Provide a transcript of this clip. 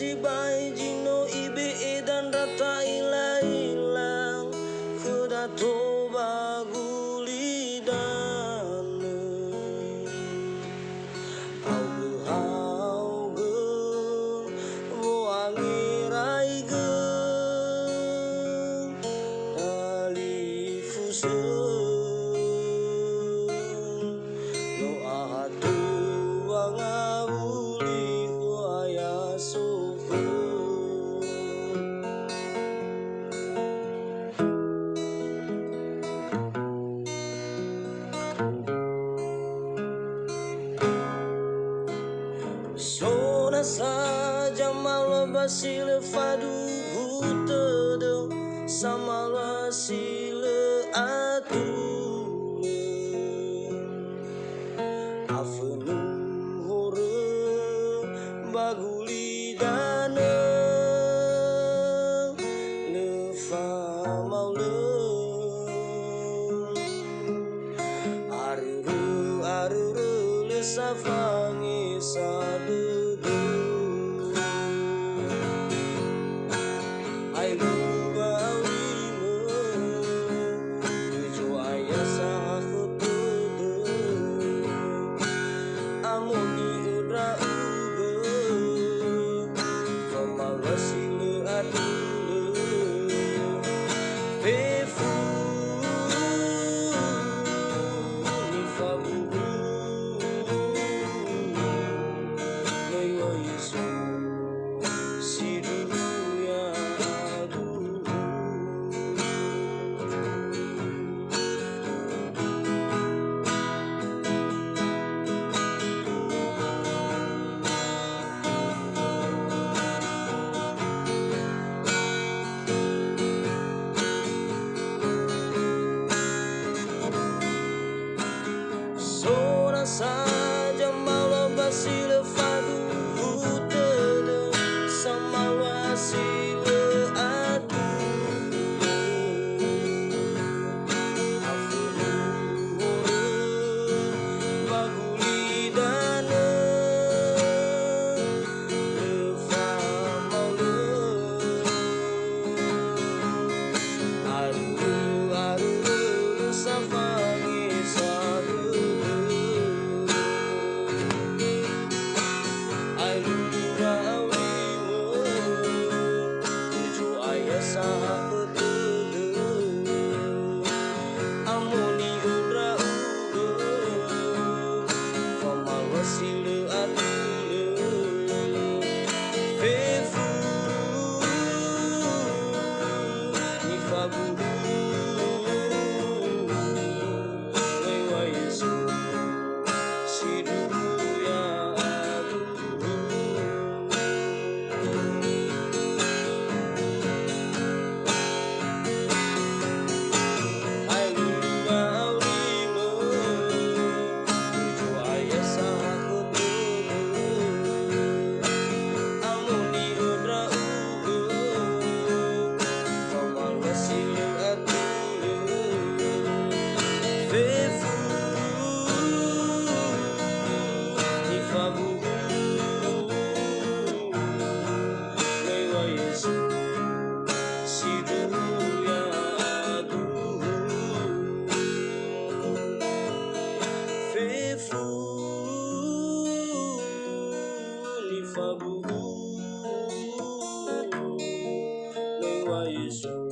si bai jino ibe dan rata ilang kuda toba gulidane auge boangi raige alifuse no atu wangabuli waya suku sona saja malah Silö Faduhu Tödö sama Silö atule afenu hore bagulidane lefa maule arere lesafangi sadudu ai luba ulimo tuju ayah sahaku amoni udra uge kemala Silö adule fefu ni fabuhu lewa Yesu si dulu ya dulu sona saja malah Silö Faduhu Tödö sama Silö atule afenu hore bagulidane lefa maule aru safangi sadudu alura awimo tuju ayah sahaku amoni udra uge kemala Silö atule fefu ni fabuhu lewa Yesu si dulu ya dulu ai luba ulimo tuju ayah sahaku amoni udra uge kemala Silö atule fefu ni fabuhu lewa Yesu si dulu ya dulu fefu ni fabuhu lewa Yesu